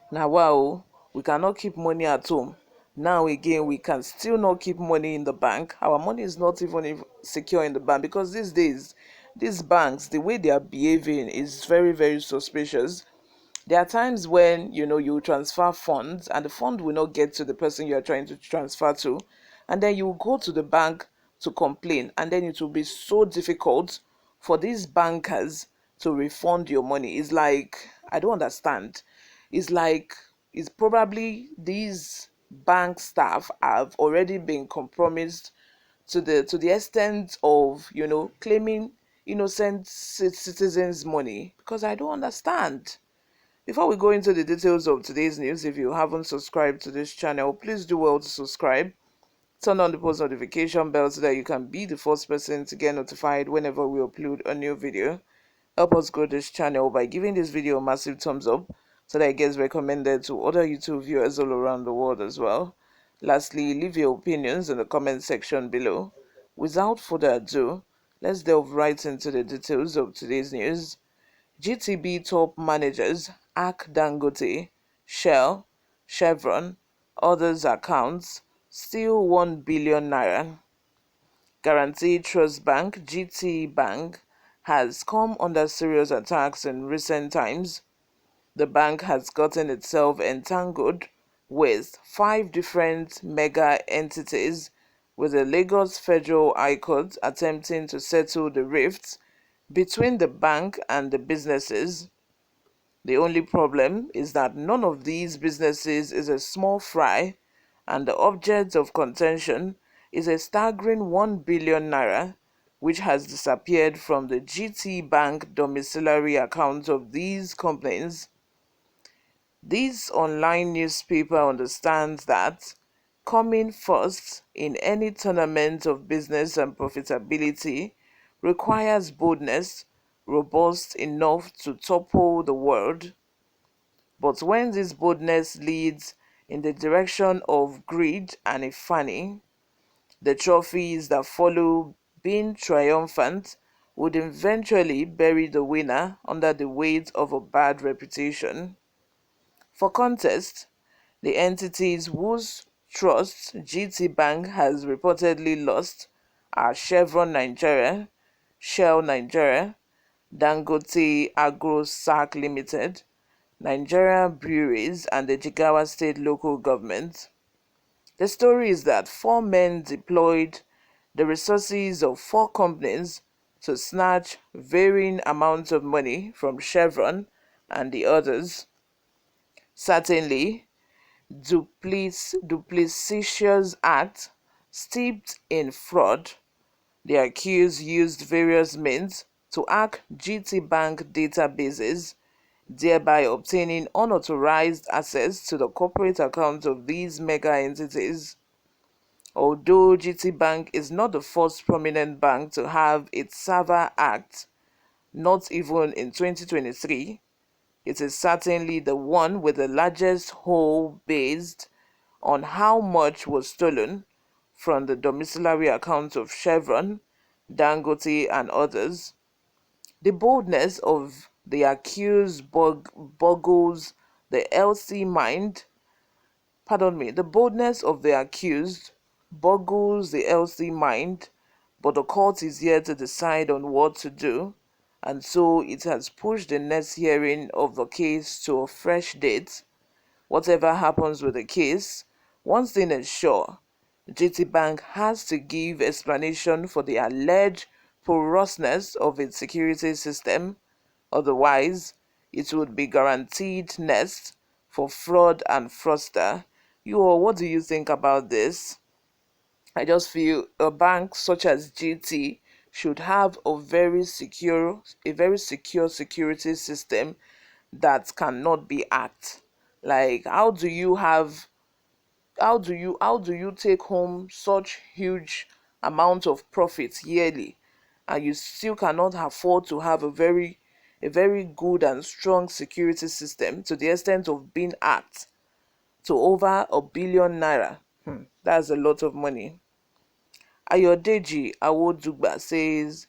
Now, wow, we cannot keep money at home. Now again, we can still not keep money in the bank. Our money is not even secure in the bank because these days, these banks, the way they are behaving is very, very suspicious. There are times when you transfer funds and the fund will not get to the person you are trying to transfer to, and then you go to the bank to complain, and then it will be so difficult for these bankers to refund your money. It's like, I don't understand. It's like, it's probably these bank staff have already been compromised to the extent of claiming innocent citizens money, because I don't understand. Before we go into the details of today's news, if you haven't subscribed to this channel, please do well to subscribe. Turn on the post notification bell so that you can be the first person to get notified whenever we upload a new video. Help us grow this channel by giving this video a massive thumbs up so that it gets recommended to other YouTube viewers all around the world as well. Lastly, leave your opinions in the comment section below. Without further ado, let's delve right into the details of today's news. GTB top managers hack Dangote, Shell, Chevron, others' accounts, steal 1 billion naira. Guaranty Trust Bank (GT Bank) has come under serious attacks in recent times. The bank has gotten itself entangled with 5 different mega entities, with the Lagos Federal High Court attempting to settle the rifts between the bank and the businesses. The only problem is that none of these businesses is a small fry, and the object of contention is a staggering 1 billion naira, which has disappeared from the GT Bank domiciliary accounts of these companies. This online newspaper understands that coming first in any tournament of business and profitability requires boldness robust enough to topple the world. But when this boldness leads in the direction of greed and effany, the trophies that follow being triumphant would eventually bury the winner under the weight of a bad reputation. For context, the entities whose trusts GT Bank has reportedly lost are Chevron Nigeria, Shell Nigeria, Dangote Agro Sac Limited, Nigeria Breweries, and the Jigawa State Local Government. The story is that 4 men deployed the resources of 4 companies to snatch varying amounts of money from Chevron and the others. Certainly, duplicitous act steeped in fraud. The accused used various means to hack GT Bank databases, thereby obtaining unauthorized access to the corporate accounts of these mega entities. Although GT Bank is not the first prominent bank to have its server hacked, not even in 2023, it is certainly the one with the largest hole based on how much was stolen from the domiciliary accounts of Chevron, Dangote, and others. The boldness of the accused boggles the healthy mind. The boldness of the accused boggles the healthy mind, but the court is yet to decide on what to do, and so it has pushed the next hearing of the case to a fresh date. Whatever happens with the case, one thing is sure: GT Bank has to give explanation for the alleged porousness of its security system, otherwise it would be guaranteed nest for fraud and fraudster. You all, what do you think about this? I just feel a bank such as GT should have a very secure security system that cannot be hacked. Like, how do you take home such huge amount of profits yearly, and you still cannot afford to have a very good and strong security system to the extent of being hacked to over 1 billion naira? That's a lot of money. Ayodeji Awodugba says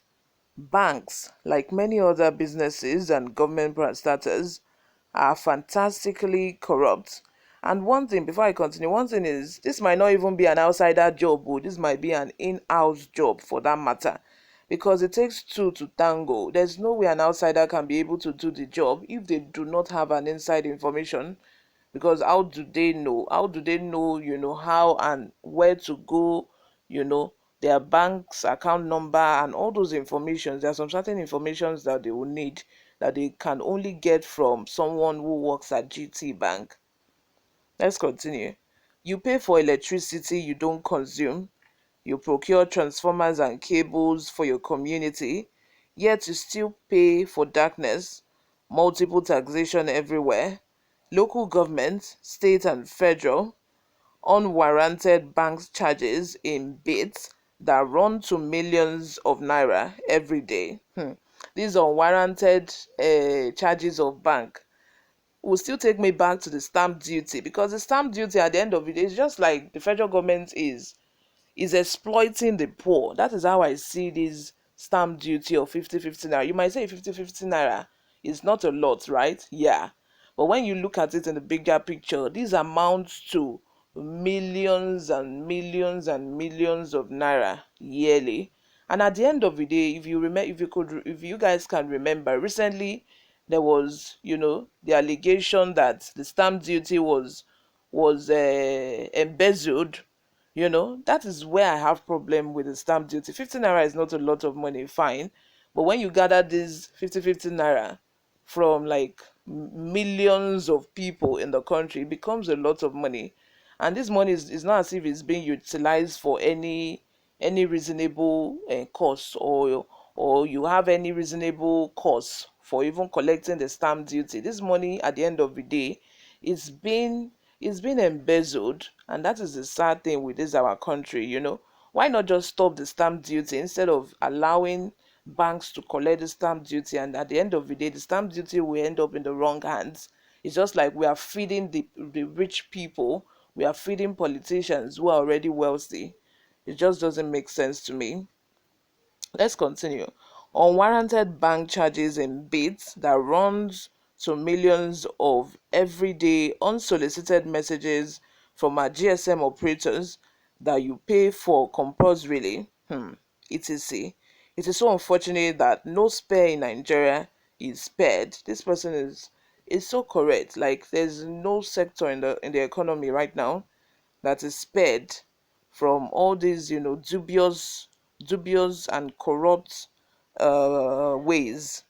banks, like many other businesses and government starters, are fantastically corrupt. And one thing, before I continue, one thing is this might not even be an outsider job, but this might be an in-house job for that matter. Because it takes two to tango. There's no way an outsider can be able to do the job if they do not have an inside information. Because how do they know? How do they know, how and where to go, you know, their bank's account number and all those informations? There are some certain informations that they will need that they can only get from someone who works at GT Bank. Let's continue. You pay for electricity you don't consume. You procure transformers and cables for your community, yet you still pay for darkness, multiple taxation everywhere, local government, state and federal, unwarranted bank charges in bits that run to millions of naira every day. These unwarranted charges of bank will still take me back to the stamp duty, because the stamp duty at the end of the day is just like the federal government is exploiting the poor. That is how I see this stamp duty of 50-50 naira. You might say 50-50 naira is not a lot, right? Yeah. But when you look at it in the bigger picture, these amounts to millions and millions and millions of naira yearly. And at the end of the day, if you remember, if you guys can remember, recently there was, the allegation that the stamp duty was embezzled. That is where I have problem with the stamp duty. 50 naira is not a lot of money, fine, but when you gather this 50 naira from like millions of people in the country, it becomes a lot of money. And this money is not as if it's being utilized for any reasonable cost, or you have any reasonable cost for even collecting the stamp duty. This money at the end of the day is being embezzled, and that is the sad thing with this our country. Why not just stop the stamp duty instead of allowing banks to collect the stamp duty? And at the end of the day, the stamp duty will end up in the wrong hands. It's just like we are feeding the rich people, we are feeding politicians who are already wealthy. It just doesn't make sense to me. Let's continue. Unwarranted bank charges in bits that runs to millions of everyday unsolicited messages from our GSM operators that you pay for compulsorily. etc. It is so unfortunate that no spare in Nigeria is spared. This person is so correct. Like, there's no sector in the economy right now that is spared from all these, dubious and corrupt ways.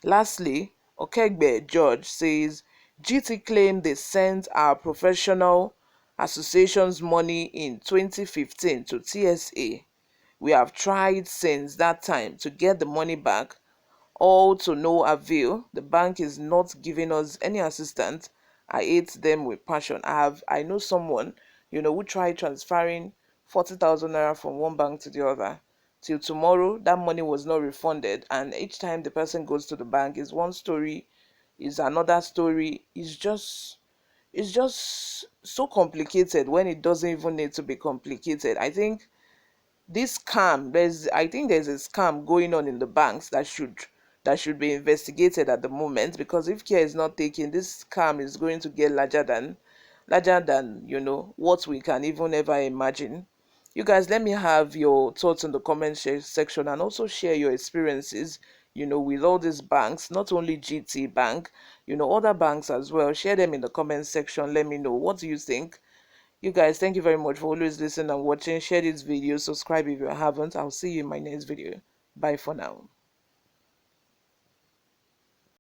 Lastly, Okegbe George says GT claimed they sent our professional association's money in 2015 to TSA. We have tried since that time to get the money back, all to no avail. The bank is not giving us any assistance. I hate them with passion. I know someone, who tried transferring 40,000 naira from one bank to the other. Till tomorrow, that money was not refunded, and each time the person goes to the bank is one story, is another story. It's just so complicated when it doesn't even need to be complicated. This scam I think there's a scam going on in the banks that should be investigated at the moment, because if care is not taken, this scam is going to get larger than what we can even ever imagine. You guys, let me have your thoughts in the comment section, and also share your experiences with all these banks, not only GT Bank, other banks as well. Share them in the comment section. Let me know, what do you think? You guys, thank you very much for always listening and watching. Share this video, subscribe if you haven't. I'll see you in my next video. Bye for now.